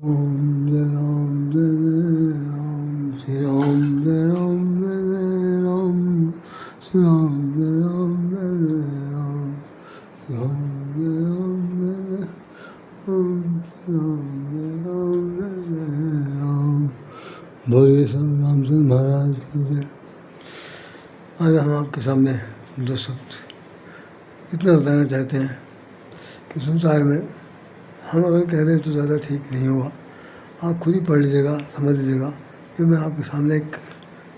ओम जय राम जय जय राम श्री राम जय राम जय जय राम श्री राम जय राम जय जय राम राम जय राम जय जय राम जय राम जय जय राम। बोलिए सब रामचंद्र महाराज की जय। आज हम आपके सामने दो शब्द इतना बताना चाहते हैं कि संसार में हम अगर कह दें तो ज़्यादा ठीक नहीं होगा। आप खुद ही पढ़ लीजिएगा, समझ लीजिएगा। ये मैं आपके सामने एक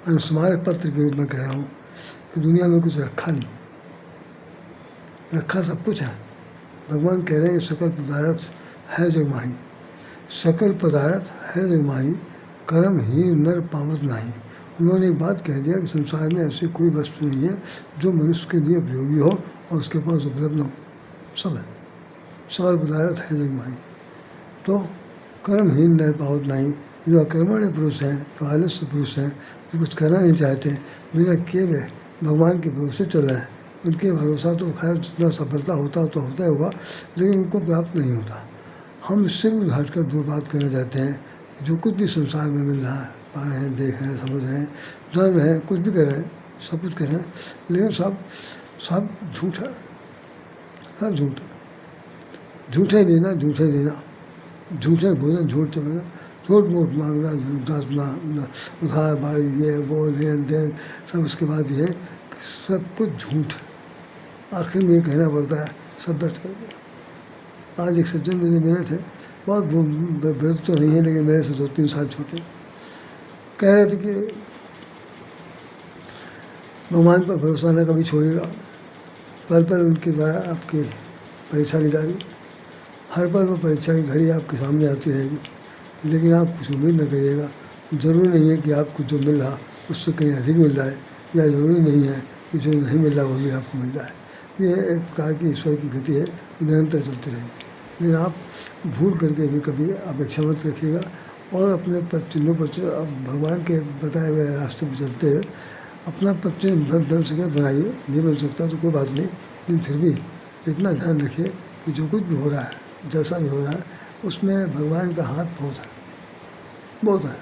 अनुस्मारक पत्र के रूप में कह रहा हूँ कि दुनिया में कुछ रखा नहीं, रखा सब कुछ है। भगवान कह रहे हैं सकल पदार्थ है जगमाही, सकल पदार्थ है जगमाही, कर्म ही नर पावत नाही। उन्होंने एक बात कह दिया कि संसार में ऐसी कोई वस्तु नहीं है जो मनुष्य के लिए उपयोगी हो और उसके पास उपलब्ध हो। सब है, सकल पदार्थ है जगमाही। तो कर्महीन नर पावत नहीं। जो अकर्मण्य पुरुष हैं, जो आलस्य पुरुष हैं, जो कुछ करना नहीं चाहते, बिना किए हुए भगवान के भरोसे चल रहे हैं, उनके भरोसा तो खैर जितना सफलता होता तो होता ही होगा, लेकिन उनको प्राप्त नहीं होता। हम इससे भी हटकर दूर बात करना चाहते हैं कि जो कुछ भी संसार में मिल रहा है, पा रहे हैं, देख रहे हैं, समझ रहे हैं, जान रहे हैं, कुछ भी कर रहे हैं, सब कुछ कर रहे हैं, लेकिन सब झूठ है, सब झूठ है। झूठे लेना, झूठे देना, झूठे भोजन, झूठ चलना, झूठ मूठ मांगना, दासना, उधार बाड़ी, ये वो लेन देन, सब उसके बाद ये सब कुछ झूठ है। आखिर में ये कहना पड़ता है सब व्यर्थ कर दिया। आज एक सज्जन मुझे मिले थे, बहुत वृद्ध तो नहीं है लेकिन मेरे से 2-3 साल छोटे, कह रहे थे कि भगवान पर भरोसा न कभी छोड़िएगा। पल पल उनके द्वारा आपकी परीक्षा ली जा रही, हर पल वो परीक्षा की घड़ी आपके सामने आती रहेगी, लेकिन आप कुछ उम्मीद न करिएगा। ज़रूरी नहीं है कि आपको जो मिल रहा उससे कहीं अधिक मिल रहा है, या ज़रूरी नहीं है कि जो नहीं मिल रहा वो भी आपको मिल रहा है। ये एक प्रकार की ईश्वर की गति है, निरंतर चलती रहेगी। लेकिन आप भूल करके भी कभी अपेक्षा मत रखिएगा और अपने पद चिन्हों पर भगवान के बताए हुए रास्ते पर चलते हुए अपना पद चिन्ह बन सके बनाइए। नहीं बन सकता तो कोई बात नहीं, लेकिन फिर भी इतना ध्यान रखिए कि जो कुछ भी हो रहा है, जैसा भी हो रहा है, उसमें भगवान का हाथ बहुत है, बहुत है।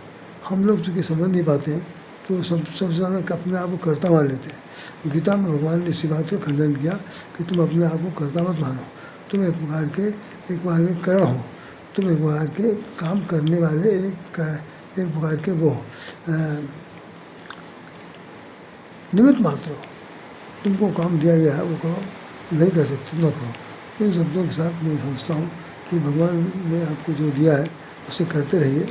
हम लोग चूँकि समझ नहीं पाते हैं तो सबसे ज़्यादा अपने आप को कर्ता मान लेते हैं। गीता में भगवान ने इसी बात का खंडन किया कि तुम अपने आप को कर्ता मत मानो, तुम एक प्रकार के करण हो, तुम एक प्रकार के काम करने वाले एक प्रकार के वो निमित्त मात्र हो। तुमको काम दिया गया है वो करो, नहीं कर सकते न करो। इन शब्दों के साथ मैं समझता हूँ कि भगवान ने आपको जो दिया है उसे करते रहिए,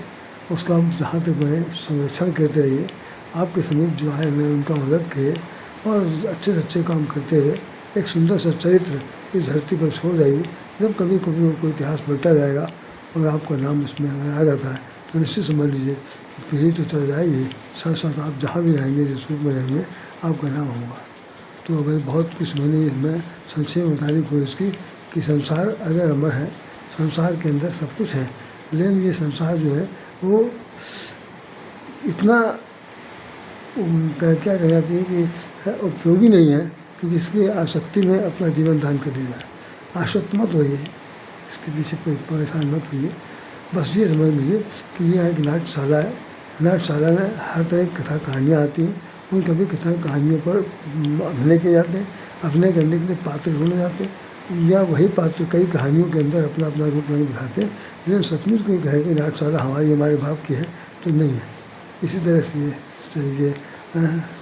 उसका आप जहाँ तक बने संरक्षण करते रहिए। आपके समीप जो आए हुए उनका मदद करिए और अच्छे से अच्छे काम करते हुए एक सुंदर सा चरित्र इस धरती पर छोड़ जाइए। जब कभी कभी वो कोई इतिहास पलटा जाएगा और आपका नाम उसमें अगर आ जाता है तो निश्चित समझ लीजिए कि पीढ़ी तो उतर जाएगी, साथ साथ आप जहाँ भी रहेंगे, जिस रूप में रहेंगे, आपका नाम होगा। तो अभी बहुत कुछ मैंने इसमें संक्षेप में बताने की कोशिश की कि संसार अगर अमर है, संसार के अंदर सब कुछ है, लेकिन ये संसार जो है वो इतना क्या कहना चाहिए कि उपयोगी नहीं है कि जिसकी आसक्ति में अपना जीवन दान कर दिया जाए। आसक्त मत होइए, इसके पीछे परेशान मत होइए। बस ये समझ लीजिए कि यह एक नाट्यशाला है। नाट्यशाला में हर तरह की कथा कहानियाँ आती हैं, उन कभी कथा कहानियों पर अभिनय किए जाते हैं, अभिनय करने के लिए पात्र ढूंढे जाते हैं, या वही पात्र कई कहानियों के अंदर अपना अपना रूप रंग दिखाते हैं। लेकिन सचमुच कोई कहे कि नाट्यशाला हमारे बाप की है तो नहीं है। इसी तरह से ये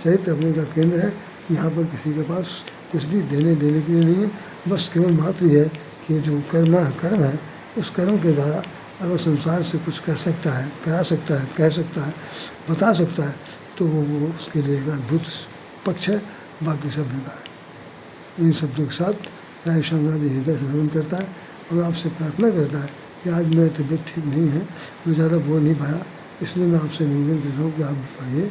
चरित्र अपने का केंद्र है। यहाँ पर किसी के पास कुछ भी देने के लिए नहीं है, बस केवल मात्र ये है कि जो कर्म है उस कर्म के द्वारा अगर संसार से कुछ कर सकता है, करा सकता है, कह सकता है, बता सकता है, तो वो उसके लिए एक अद्भुत पक्ष है, बाकी सब बेकार है। इन शब्दों के साथ राय शामराज हृदय से नमन करता है और आपसे प्रार्थना करता है कि आज मेरी तबीयत ठीक नहीं है, मैं ज़्यादा बोल नहीं पाया, इसलिए मैं आपसे निवेदन कर रहा हूँ कि आप पढ़िए,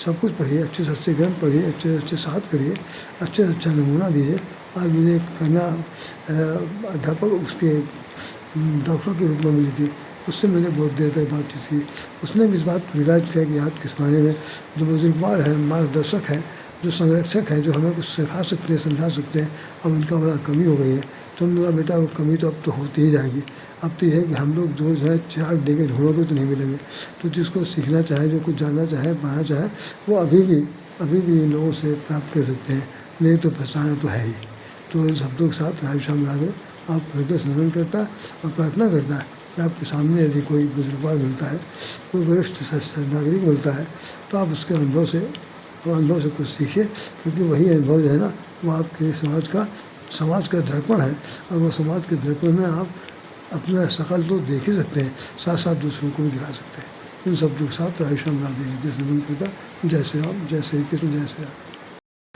सब कुछ पढ़िए, अच्छे से अच्छे ग्रंथ पढ़िए, अच्छे से अच्छे साथ करिए, अच्छे से अच्छा नमूना दीजिए। आज मुझे एक कन्या अध्यापक उसके डॉक्टर के रूप में मिली थी, उससे मैंने बहुत देर तक बात की थी। उसने भी इस बात को रिलाइज किया कि आज के ज़माने में जो बुजुर्गवार हैं, मार्गदर्शक हैं, जो संरक्षक हैं, जो हमें कुछ सिखा सकते हैं, समझा सकते हैं, अब उनका बड़ा कमी हो गई है। तो हमने कहा बेटा वो कमी तो अब तो होती ही जाएगी, अब तो ये है कि हम लोग जो है चिराग लेके ढूंढोगे तो नहीं मिलेंगे। तो जिसको सीखना चाहे, जो कुछ जानना चाहे, पाना चाहे, वो अभी भी इन लोगों से प्राप्त कर सकते हैं। नहीं तो पहचाना तो है ही। तो इन शब्दों के साथ राधे श्याम राधे आपको हृदय से नमन करता है और प्रार्थना करता है कि आपके सामने यदि कोई बुजुर्गवार मिलता है, कोई वरिष्ठ नागरिक मिलता है, तो आप उसके अनुभव से कुछ सीखिए, क्योंकि वही अनुभव जो है ना, वो आपके समाज का दर्पण है। और वो समाज के दर्पण में आप अपना शकल तो देख ही सकते हैं, साथ साथ दूसरों को भी दिखा सकते हैं। इन शब्दों के साथ राधे श्याम राधे हृदय से नमन करता। जय श्री राम, जय श्री कृष्ण, जय श्री राम।